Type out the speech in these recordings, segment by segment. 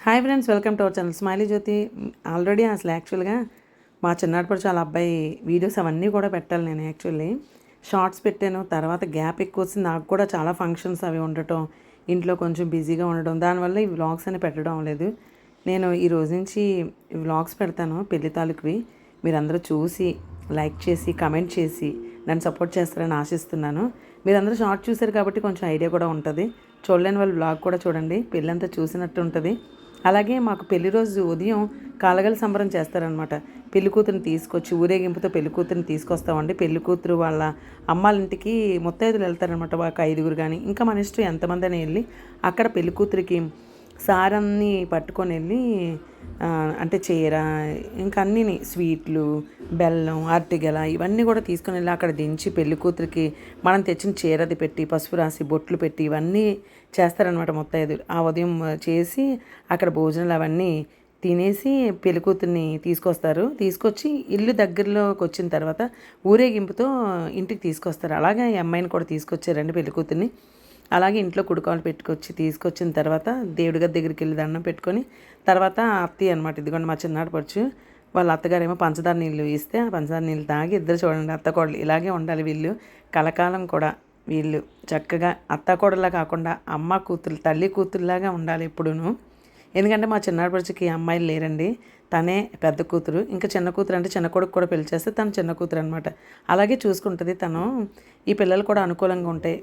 Hi friends, welcome to our channel smiley Jyothi. Already అసలు యాక్చువల్గా మా చిన్నప్పటి చాలా అబ్బాయి వీడియోస్ అవన్నీ కూడా పెట్టాలి. నేను యాక్చువల్లీ షార్ట్స్ పెట్టాను, తర్వాత గ్యాప్ ఎక్కువ వచ్చింది. నాకు కూడా చాలా ఫంక్షన్స్ అవి ఉండటం, ఇంట్లో కొంచెం బిజీగా ఉండడం, దానివల్ల ఈ వ్లాగ్స్ అని పెట్టడం లేదు. నేను ఈ రోజు నుంచి వ్లాగ్స్ పెడతాను పెళ్లి తాలూకువి. మీరందరూ చూసి లైక్ చేసి కమెంట్ చేసి నన్ను సపోర్ట్ చేస్తారని ఆశిస్తున్నాను. మీరందరూ షార్ట్ చూశారు కాబట్టి కొంచెం ఐడియా కూడా ఉంటుంది. చూడలేని వాళ్ళు వ్లాగ్ కూడా చూడండి, పెళ్ళంతా చూసినట్టు ఉంటుంది. అలాగే మాకు పెళ్లి రోజు ఉదయం కాలగల సంబరం చేస్తారనమాట. పెళ్లి కూతురిని తీసుకొచ్చి ఊరేగింపుతో పెళ్లి కూతురిని తీసుకొస్తామండి. పెళ్లి కూతురు వాళ్ళ అమ్మాళ్ళ ఇంటికి ముత్తైదులు వెళ్తారనమాట. ఒక 5గురు కానీ ఇంకా మన ఇష్టం ఎంతమంది అని వెళ్ళి అక్కడ పెళ్లి కూతురికి సారన్ని పట్టుకొని వెళ్ళి అంటే చీర ఇంకా అన్నీ స్వీట్లు, బెల్లం, అరటిగెల ఇవన్నీ కూడా తీసుకొని వెళ్ళి అక్కడ దించి పెళ్లి కూతురికి మనం తెచ్చిన చీరది పెట్టి పసుపు రాసి బొట్లు పెట్టి ఇవన్నీ చేస్తారనమాట ముత్తైదులు. ఆ ఉదయం చేసి అక్కడ భోజనాలు అవన్నీ తినేసి పెళ్లి కూతుర్ని తీసుకొస్తారు. తీసుకొచ్చి ఇల్లు దగ్గరలోకి వచ్చిన తర్వాత ఊరేగింపుతో ఇంటికి తీసుకొస్తారు. అలాగే ఈ అమ్మాయిని కూడా తీసుకొచ్చారండి పెళ్లి కూతుర్ని. అలాగే ఇంట్లో కుడుకాలు పెట్టుకొచ్చి తీసుకొచ్చిన తర్వాత దేవుడి గది దగ్గరికి వెళ్ళి దండం పెట్టుకొని తర్వాత అత్తయ్య అనమాట, ఇదిగోండి మా చిన్నాడు పడుచు వాళ్ళ అత్తగారేమో పంచదార నీళ్ళు ఇస్తే ఆ పంచదార నీళ్ళు తాగి ఇద్దరు చూడండి అత్తకోడలు ఇలాగే ఉండాలి వీళ్ళు కలకాలం కూడా. వీళ్ళు చక్కగా అత్తకోడలా కాకుండా అమ్మ కూతురు తల్లి కూతురులాగా ఉండాలి ఎప్పుడూను. ఎందుకంటే మా చిన్నాడు పడుచుకి అమ్మాయిలు లేరండి, తనే పెద్ద కూతురు. ఇంకా చిన్న కూతురు అంటే చిన్న కొడుకు కూడా పెళ్లి చేస్తే తను చిన్న కూతురు అనమాట. అలాగే చూసుకుంటుంది తను. ఈ పిల్లలు కూడా అనుకూలంగా ఉంటాయి.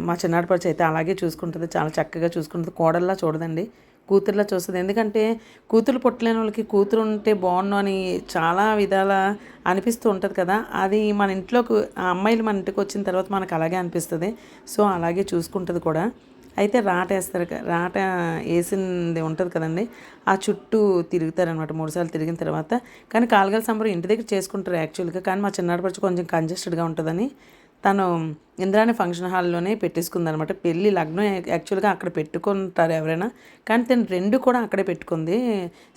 మా చిన్నాడు పడుచు అయితే అలాగే చూసుకుంటుంది, చాలా చక్కగా చూసుకుంటుంది. కోడల్లా చూడదండి, కూతురులా చూస్తుంది. ఎందుకంటే కూతురు పుట్టలేని వాళ్ళకి కూతురు ఉంటే బాగుండు అని చాలా విధాల అనిపిస్తూ ఉంటుంది కదా. అది మన ఇంట్లోకి ఆ అమ్మాయిలు మన ఇంటికి వచ్చిన తర్వాత మనకు అలాగే అనిపిస్తుంది. సో అలాగే చూసుకుంటుంది కూడా. అయితే రాట వేస్తారు, రాట వేసింది ఉంటుంది కదండి, ఆ చుట్టూ తిరుగుతారనమాట 3 సార్లు తిరిగిన తర్వాత. కానీ కాలగల సంబరం ఇంటి దగ్గర చేసుకుంటారు యాక్చువల్గా. కానీ మా చిన్నాడు పడుచు కొంచెం కంజెస్టెడ్గా ఉంటుందని తను ఇంద్రాణి ఫంక్షన్ హాల్లోనే పెట్టేసుకుందనమాట. పెళ్ళి లగ్నం యాక్చువల్గా అక్కడ పెట్టుకుంటారు ఎవరైనా, కానీ తను 2 కూడా అక్కడే పెట్టుకుంది.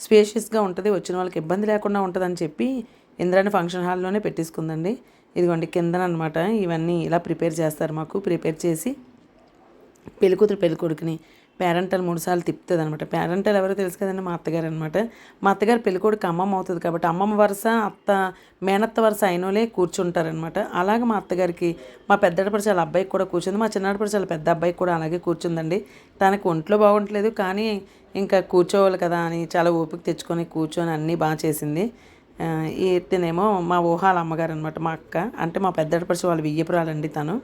స్పేషియస్గా ఉంటుంది, వచ్చిన వాళ్ళకి ఇబ్బంది లేకుండా ఉంటుందని చెప్పి ఇంద్రాణి ఫంక్షన్ హాల్లోనే పెట్టేసుకుందండి. ఇదిగోండి కిందన అనమాట ఇవన్నీ ఇలా ప్రిపేర్ చేస్తారు. మాకు ప్రిపేర్ చేసి పెళ్ళికూతురు పెళ్ళికొడుకుని పేరెంటల్ 3 సార్లు తిప్పుతుంది అనమాట. పేరెంటల్ ఎవరో తెలుసు కదండి, మా అత్తగారు అనమాట. మా అత్తగారు పెళ్ళికొడుకు అమ్మమ్మ అవుతుంది కాబట్టి అమ్మమ్మ వరుస అత్త మేనత్త వరుస అయినోలే కూర్చుంటారనమాట. అలాగే మా అత్తగారికి మా పెద్దపడి చాలా అబ్బాయికి కూడా కూర్చుంది, మా చిన్నపడి చాలా పెద్ద అబ్బాయికి కూడా అలాగే కూర్చుందండి. తనకు ఒంట్లో బాగుంటలేదు కానీ ఇంకా కూర్చోవాలి కదా అని చాలా ఓపిక తెచ్చుకొని కూర్చొని అన్నీ బాగా చేసింది. ఈతనేమో మా ఊహాల అమ్మగారు అనమాట, మా అక్క అంటే మా పెద్దపడి వాళ్ళు వియ్యపురాలండి. తను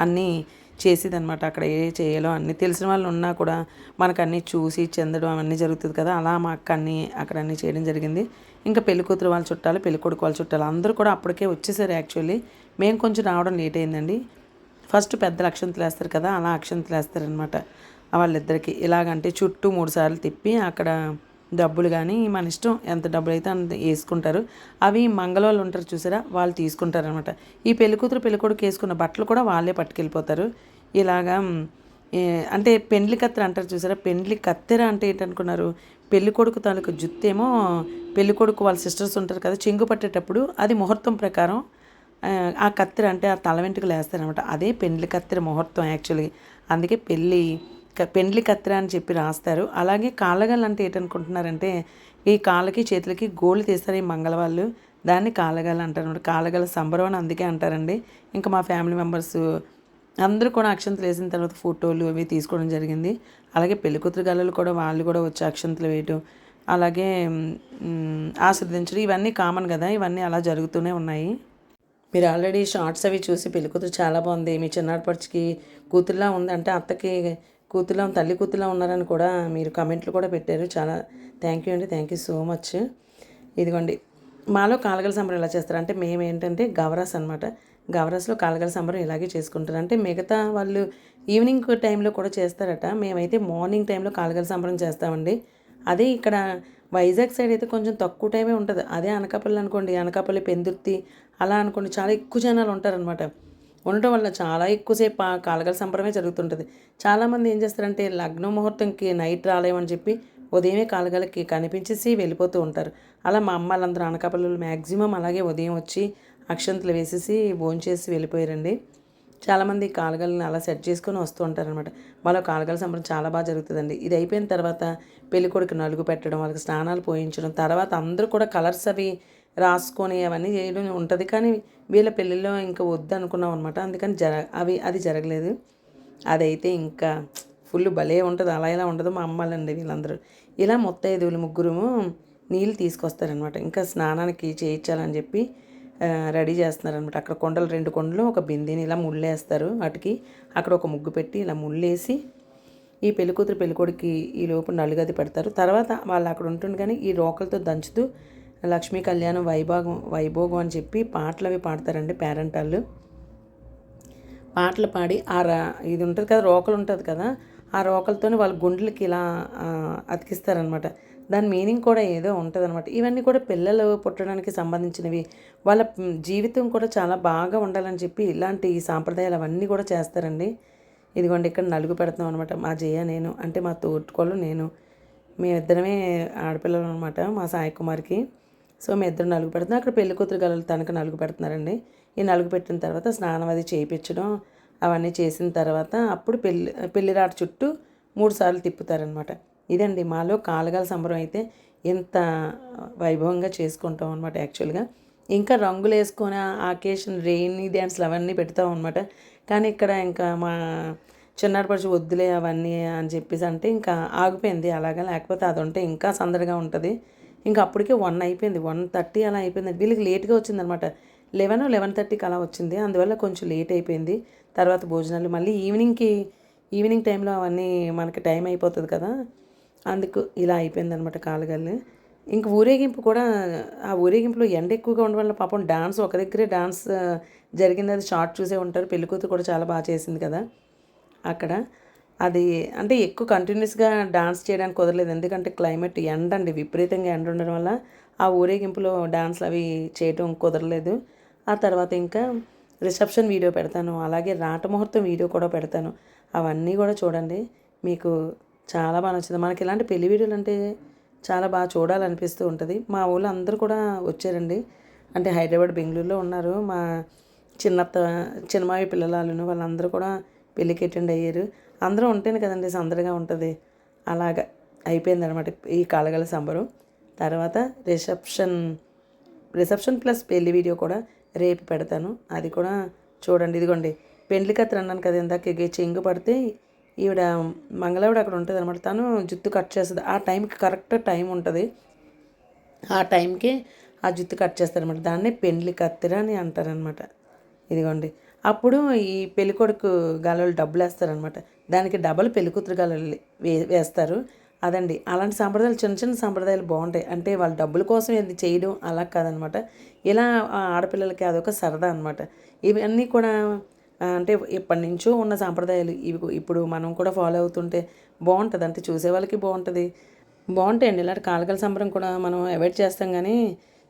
అన్నీ చేసేదనమాట. అక్కడ ఏ చేయాలో అన్నీ తెలిసిన వాళ్ళు ఉన్నా కూడా మనకు అన్నీ చూసి చెందడం అవన్నీ జరుగుతుంది కదా. అలా మా అక్క అన్నీ అక్కడ అన్నీ చేయడం జరిగింది. ఇంకా పెళ్లి కూతురు వాళ్ళ చుట్టాలు పెళ్లి కొడుకు వాళ్ళ చుట్టాలు అందరూ కూడా అప్పటికే వచ్చేసారు. యాక్చువల్లీ మేము కొంచెం రావడం లేట్ అయిందండి. ఫస్ట్ పెద్దలు అక్షంతలు వేస్తారు కదా, అలా అక్షంతలు వేస్తారనమాట వాళ్ళిద్దరికి. ఇలాగంటే చుట్టూ 3 సార్లు తిప్పి అక్కడ డబ్బులు కానీ మన ఇష్టం ఎంత డబ్బులు అయితే అంత వేసుకుంటారు. అవి మంగళవాళ్ళు ఉంటారు చూసారా, వాళ్ళు తీసుకుంటారనమాట. ఈ పెళ్ళికూతురు పెళ్ళికొడుకు వేసుకున్న బట్టలు కూడా వాళ్ళే పట్టుకెళ్ళిపోతారు. ఇలాగా అంటే పెండ్లి కత్తెర అంటారు చూసారా, పెండ్లి కత్తెర అంటే ఏంటనుకున్నారు, పెళ్ళికొడుకు తాలూకు జుత్తేమో పెళ్ళికొడుకు వాళ్ళ సిస్టర్స్ ఉంటారు కదా, చెంగు పట్టేటప్పుడు అది ముహూర్తం ప్రకారం ఆ కత్తెర అంటే ఆ తల వెంట్రుకలు వేస్తారనమాట. అదే పెండ్లి కత్తెర ముహూర్తం యాక్చువల్లీ. అందుకే పెండ్లి కత్తెర అని చెప్పి రాస్తారు. అలాగే కాళ్ళగల్ అంటే ఏంటనుకుంటున్నారంటే ఈ కాళ్ళకి చేతులకి గోళ్ళు తీస్తారు ఈ మంగళవాళ్ళు, దాన్ని కాళ్ళగల్ అంటారు. కాళ్ళగల సంబరం అని అందుకే అంటారండి. ఇంకా మా ఫ్యామిలీ మెంబర్స్ అందరూ కూడా అక్షంతలు వేసిన తర్వాత ఫోటోలు అవి తీసుకోవడం జరిగింది. అలాగే పెళ్ళికూతురు గల్లలు కూడా వాళ్ళు కూడా వచ్చి అక్షంతలు వేయటం, అలాగే ఆశీర్వదించడం ఇవన్నీ కామన్ కదా, ఇవన్నీ అలా జరుగుతూనే ఉన్నాయి. మీరు ఆల్రెడీ షార్ట్స్ అవి చూసి పెళ్ళికూతురు చాలా బాగుంది, మీ చిన్నాడు పడుచుకి కూతురులా ఉంది అంటే అత్తకి కూతురులా తల్లి కూతురులా ఉన్నారని కూడా మీరు కమెంట్లు కూడా పెట్టారు. చాలా థ్యాంక్ యూ అండి, థ్యాంక్ యూ సో మచ్. ఇదిగోండి మాలో కాలగల సంబరం ఎలా చేస్తారు అంటే మేము ఏంటంటే గవరాస్ అనమాట. గవరాస్లో కాలగల సంబరం ఇలాగే చేసుకుంటారు. అంటే మిగతా వాళ్ళు ఈవినింగ్ టైంలో కూడా చేస్తారట, మేమైతే మార్నింగ్ టైంలో కాలగల సంబరం చేస్తామండి. అదే ఇక్కడ వైజాగ్ సైడ్ అయితే కొంచెం తక్కువ టైమే ఉంటుంది. అదే అనకాపల్లి అనుకోండి, అనకాపల్లి పెందుర్తి అలా అనుకోండి చాలా ఎక్కువ జనాలు ఉంటారనమాట. ఉండటం వల్ల చాలా ఎక్కువసేపు ఆ కాలగల సంబరమే జరుగుతుంటుంది. చాలామంది ఏం చేస్తారంటే లగ్నం ముహూర్తంకి నైట్ రాలేమని చెప్పి ఉదయమే కాలగలకి కనిపించేసి వెళ్ళిపోతూ ఉంటారు. అలా మా అమ్మ వాళ్ళందరూ అనకాపల్లిలో మ్యాక్సిమం అలాగే ఉదయం వచ్చి అక్షంతలు వేసేసి భోంచేసి వెళ్ళిపోయారండి. చాలామంది కాలుగలని అలా సెట్ చేసుకొని వస్తూ ఉంటారనమాట. వాళ్ళ కాలుగల సంబరం చాలా బాగా జరుగుతుందండి. ఇది అయిపోయిన తర్వాత పెళ్ళికొడుకు నలుగు పెట్టడం, వాళ్ళకి స్నానాలు పోయించడం, తర్వాత అందరూ కూడా కలర్స్ అవి రాసుకొని అవన్నీ చేయడం ఉంటుంది. కానీ వీళ్ళ పెళ్ళిలో ఇంకా వద్దు అనుకున్నాం అనమాట. అందుకని అది జరగలేదు. అదైతే ఇంకా ఫుల్ భలే ఉంటుంది. అలా ఇలా ఉండదు. మా అమ్మాలండి వీళ్ళందరూ. ఇలా ముత్తైదువులు ముగ్గురుము నీళ్ళు తీసుకొస్తారనమాట. ఇంకా స్నానానికి చేయించాలని చెప్పి రెడీ చేస్తున్నారనమాట. అక్కడ కొండలు 2 కొండలు ఒక బిందెని ఇలా ముళ్ళేస్తారు. వాటికి అక్కడ ఒక ముగ్గు పెట్టి ఇలా ముళ్ళేసి ఈ పెళ్ళికూతురు పెళ్ళికొడికి ఈ లోపు నలుగది పెడతారు. తర్వాత వాళ్ళు అక్కడ ఉంటుంది కానీ ఈ రోకలతో దంచుతూ లక్ష్మీ కళ్యాణం వైభోగం అని చెప్పి పాటలు అవి పాడతారండి పేరెంట్ వాళ్ళు. పాటలు పాడి ఇది ఉంటుంది కదా, రోకలు ఉంటుంది కదా, ఆ రోకలతోని వాళ్ళ గుండెలకి ఇలా అతికిస్తారనమాట. దాని మీనింగ్ కూడా ఏదో ఉంటుంది అనమాట. ఇవన్నీ కూడా పిల్లలు పుట్టడానికి సంబంధించినవి. వాళ్ళ జీవితం కూడా చాలా బాగా ఉండాలని చెప్పి ఇలాంటి సాంప్రదాయాలు అవన్నీ కూడా చేస్తారండి. ఇదిగోండి ఇక్కడ నలుగు పెడతాం అనమాట. మా జయ నేను, అంటే మా తోటికోళ్ళు నేను, మేమిద్దరమే ఆడపిల్లలు అనమాట మా సాయి కుమార్కి. సో మేము ఇద్దరు నలుగు పెడుతున్నాం. అక్కడ పెళ్లి కూతురు గలలు తనకు నలుగు పెడుతున్నారండి. ఈ నలుగు పెట్టిన తర్వాత స్నానం అది చేయించడం అవన్నీ చేసిన తర్వాత అప్పుడు పెళ్లిరాట చుట్టూ 3 సార్లు తిప్పుతారనమాట. ఇదండి మాలో కాలుగల సంబరం అయితే ఎంత వైభవంగా చేసుకుంటాం అనమాట యాక్చువల్గా. ఇంకా రంగులు వేసుకొని ఆకేషన్ రెయినీ డ్యాన్స్లు అవన్నీ పెడతాం అనమాట. కానీ ఇక్కడ ఇంకా మా చిన్నాడపడిచి వద్దులే అవన్నీ అని చెప్పేసి అంటే ఇంకా ఆగిపోయింది అలాగా. లేకపోతే అది ఉంటే ఇంకా సందడిగా ఉంటుంది. ఇంకా అప్పటికే 1 అయిపోయింది, 1:30 అలా అయిపోయింది. వీళ్ళకి లేట్గా వచ్చిందనమాట. 11:30కి అలా వచ్చింది. అందువల్ల కొంచెం లేట్ అయిపోయింది. తర్వాత భోజనాలు మళ్ళీ ఈవినింగ్ టైంలో అవన్నీ మనకి టైం అయిపోతుంది కదా, అందుకు ఇలా అయిపోయిందనమాట కాలుగల్లు. ఇంక ఊరేగింపు కూడా, ఆ ఊరేగింపులో ఎండ ఎక్కువగా ఉండడం వల్ల పాపం డాన్స్ ఒక దగ్గరే డాన్స్ జరిగింది. అది షార్ట్ చూసే ఉంటారు. పెళ్ళికూతురు కూడా చాలా బాగా చేసింది కదా అక్కడ. అది అంటే ఎక్కువ కంటిన్యూస్గా డాన్స్ చేయడానికి కుదరలేదు. ఎందుకంటే క్లైమేట్ ఎండ అండి, విపరీతంగా ఎండ ఉండడం వల్ల ఆ ఊరేగింపులో డాన్స్లు అవి చేయడం కుదరలేదు. ఆ తర్వాత ఇంకా రిసెప్షన్ వీడియో పెడతాను, అలాగే రాట ముహూర్తం వీడియో కూడా పెడతాను. అవన్నీ కూడా చూడండి, మీకు చాలా బాగా నచ్చింది. మనకి ఇలాంటి పెళ్లి వీడియోలు అంటే చాలా బాగా చూడాలనిపిస్తూ ఉంటుంది. మా ఊళ్ళో అందరూ కూడా వచ్చారండి. అంటే హైదరాబాద్ బెంగళూరులో ఉన్నారు మా చిన్నమావి పిల్లలను, వాళ్ళందరూ కూడా పెళ్ళికి అటెండ్ అయ్యారు. అందరూ ఉంటేనే కదండి సందడిగా ఉంటుంది. అలాగా అయిపోయిందనమాట ఈ కాలుగల సంబరం. తర్వాత రిసెప్షన్ ప్లస్ పెళ్లి వీడియో కూడా రేపు పెడతాను. అది కూడా చూడండి. ఇదిగోండి పెండ్లి కత్తిరి అన్నాను కదా ఇందాక, చెంగు పడితే ఈవిడ మంగళావిడ అక్కడ ఉంటుంది అనమాట. తను జుట్టు కట్ చేస్తుంది. ఆ టైంకి కరెక్ట్ టైం ఉంటుంది. ఆ టైంకి ఆ జుట్టు కట్ చేస్తారనమాట. దాన్ని పెండ్లి కత్తిర అని అంటారనమాట. ఇదిగోండి అప్పుడు ఈ పెళ్ళికొడుకు గలలు డబ్బులు వేస్తారనమాట. దానికి డబల్ పెళ్ళికూతురు గలలు వేస్తారు. అదండి అలాంటి సాంప్రదాయాలు, చిన్న చిన్న సాంప్రదాయాలు బాగుంటాయి. అంటే వాళ్ళ డబ్బుల కోసం ఇది చేయడం అలా కాదనమాట. ఇలా ఆడపిల్లలకి అదొక సరదా అనమాట. ఇవన్నీ కూడా అంటే ఎప్పటి నుంచో ఉన్న సాంప్రదాయాలు ఇవి ఇప్పుడు మనం కూడా ఫాలో అవుతుంటే బాగుంటుంది. అంటే చూసే వాళ్ళకి బాగుంటాయండి. ఇలాంటి కాలుగల సంబరం కూడా మనం అవాయిడ్ చేస్తాం కానీ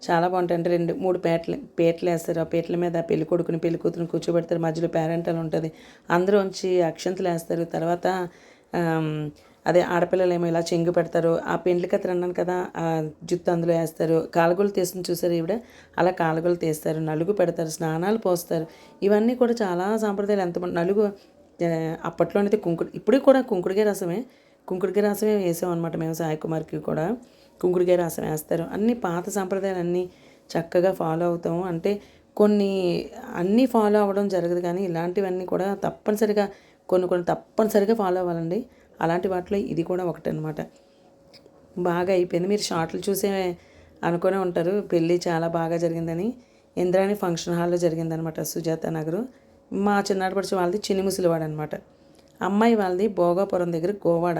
చాలా బాగుంటాయి. అంటే 2-3 పీటలు వేస్తారు. ఆ పీటల మీద పెళ్ళికొడుకుని పెళ్ళికూతురుని కూర్చోబెడతారు. మధ్యలో పేరెంటల్ ఉంటుంది. అందరూ వచ్చి అక్షంతలు వేస్తారు. తర్వాత అదే ఆడపిల్లలు ఇలా చెంగు పెడతారు. ఆ పెండ్లి కత్తిరి అన్నాను కదా, ఆ జుత్తు అందులో వేస్తారు. కాలుగోలు తీస్తుంది చూసారు ఈవిడ, అలా కాలుగోలు తీస్తారు. నలుగు పెడతారు, స్నానాలు పోస్తారు. ఇవన్నీ కూడా చాలా సాంప్రదాయాలు. ఎంతమంది నలుగు అప్పట్లోనైతే ఇప్పుడు కూడా కుంకుడికాయ రసమే వేసామన్నమాట మేము. సాయి కుమార్కి కూడా కుంకుడికాయ రసం వేస్తారు. అన్ని పాత సాంప్రదాయాలు అన్నీ చక్కగా ఫాలో అవుతాము. అంటే అన్నీ ఫాలో అవ్వడం జరగదు కానీ ఇలాంటివన్నీ కూడా కొన్ని తప్పనిసరిగా ఫాలో అవ్వాలండి. అలాంటి వాటిలో ఇది కూడా ఒకటనమాట. బాగా అయిపోయింది. మీరు షార్ట్లు చూసే అనుకునే ఉంటారు పెళ్ళి చాలా బాగా జరిగిందని. ఇంద్రాణి ఫంక్షన్ హాల్లో జరిగిందనమాట, సుజాత నగరు. మా చిన్నాడపడిచి వాళ్ళది చినిముసిలివాడ అనమాట. అమ్మాయి వాళ్ళది భోగాపురం దగ్గర గోవాడ.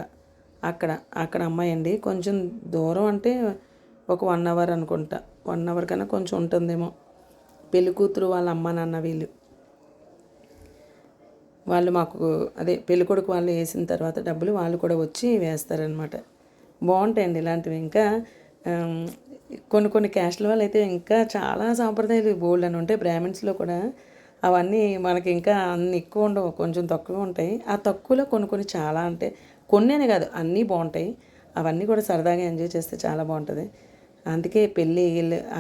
అక్కడ అమ్మాయి అండి. కొంచెం దూరం అంటే ఒక 1 అవర్ అనుకుంటా. 1 అవర్ కన్నా కొంచెం ఉంటుందేమో. పెళ్లి కూతురు వాళ్ళ అమ్మ నాన్న వాళ్ళు మాకు పెళ్ళికొడుకు వాళ్ళు వేసిన తర్వాత డబ్బులు వాళ్ళు కూడా వచ్చి వేస్తారనమాట. బాగుంటాయండి ఇలాంటివి. ఇంకా కొన్ని క్యాస్ట్ల వాళ్ళు అయితే ఇంకా చాలా సాంప్రదాయాలు బోల్డ్ అని ఉంటాయి. బ్రాహ్మిన్స్లో కూడా అవన్నీ మనకి ఇంకా అన్ని ఎక్కువ ఉండవు, కొంచెం తక్కువ ఉంటాయి. ఆ తక్కువలో కొన్ని చాలా అంటే కొన్నేనే కాదు అన్నీ బాగుంటాయి. అవన్నీ కూడా సరదాగా ఎంజాయ్ చేస్తే చాలా బాగుంటుంది. అందుకే పెళ్ళి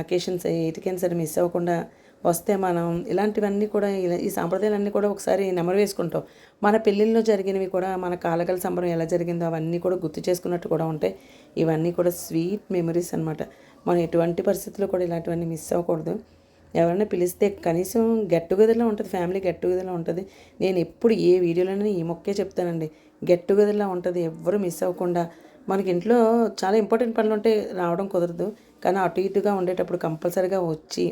అకేషన్స్ ఎయిటికైనా సరే మిస్ అవ్వకుండా వస్తే మనం ఇలాంటివన్నీ కూడా ఈ సాంప్రదాయాలన్నీ కూడా ఒకసారి నెమరు వేసుకుంటాం. మన పెళ్ళిళ్ళలో జరిగినవి కూడా మన కాలగల సంబరం ఎలా జరిగిందో అవన్నీ కూడా గుర్తు చేసుకున్నట్టు కూడా ఉంటాయి. ఇవన్నీ కూడా స్వీట్ మెమరీస్ అనమాట. మనం ఎటువంటి పరిస్థితుల్లో కూడా ఇలాంటివన్నీ మిస్ అవ్వకూడదు. ఎవరైనా పిలిస్తే కనీసం గెట్ టుగెదర్‌లో ఉంటది. ఫ్యామిలీ గెట్ టుగెదర్‌లో ఉంటది. నేను ఎప్పుడు ఏ వీడియోలోనైనా ఈ మొక్కే చెప్తానండి. గెట్ టుగెదర్‌లా ఉంటది. ఎవ్వరు మిస్ అవ్వకుండా మనకి ఇంట్లో చాలా ఇంపార్టెంట్ పనులుంటే రావడం కుదరదు. కానీ అటు ఇటుగా ఉండేటప్పుడు కంపల్సరీగా వచ్చి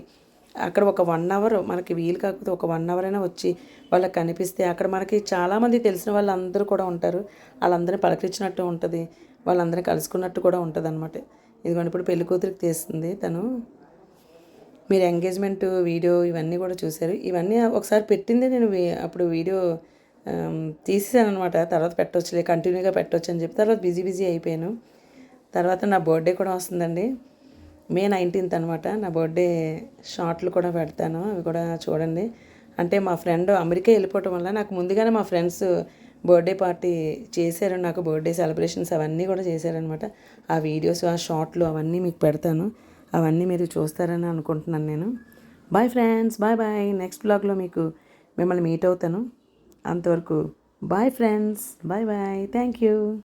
అక్కడ ఒక 1 అవర్ మనకి వీలు కాకపోతే ఒక 1 అవర్ అయినా వచ్చి వాళ్ళకి కనిపిస్తే అక్కడ మనకి చాలామంది తెలిసిన వాళ్ళందరూ కూడా ఉంటారు. ఆళ్ళందరిని పలకరించినట్టు ఉంటది. వాళ్ళందరిని కలుసుకున్నట్టు కూడా ఉంటదనమాట. ఇదిగోండి ఇప్పుడు పెళ్లి కూతురికి తీస్తుంది తను. మీరు ఎంగేజ్‌మెంట్ వీడియో ఇవన్నీ కూడా చూసారు. ఇవన్నీ ఒకసారి పెట్టిందే నేను అప్పుడు వీడియో తీసేసాననమాట. తర్వాత పెట్టొచ్చులే కంటిన్యూగా పెట్టొచ్చని చెప్పి తర్వాత బిజీ అయిపోయాను. తర్వాత నా బర్త్‌డే కూడా వస్తుందండి. మే 19th అనమాట. నా బర్త్‌డే షార్ట్‌లు కూడా పెడతాను. అవి కూడా చూడండి. అంటే మా ఫ్రెండ్ అమెరికా వెళ్ళిపోవటం వల్ల నాకు ముందుగానే మా ఫ్రెండ్స్ బర్త్‌డే పార్టీ చేశారు. నాకు బర్త్‌డే సెలబ్రేషన్స్ అవన్నీ కూడా చేశారనమాట. ఆ వీడియోస్, ఆ షార్ట్‌లు అవన్నీ మీకు పెడతాను. అవన్నీ మీరు చూస్తారని అనుకుంటున్నాను నేను. Bye friends. బాయ్. నెక్స్ట్ వ్లాగ్‌లో మిమ్మల్ని మీట్ అవుతాను. అంతవరకు bye friends. Bye. Thank you.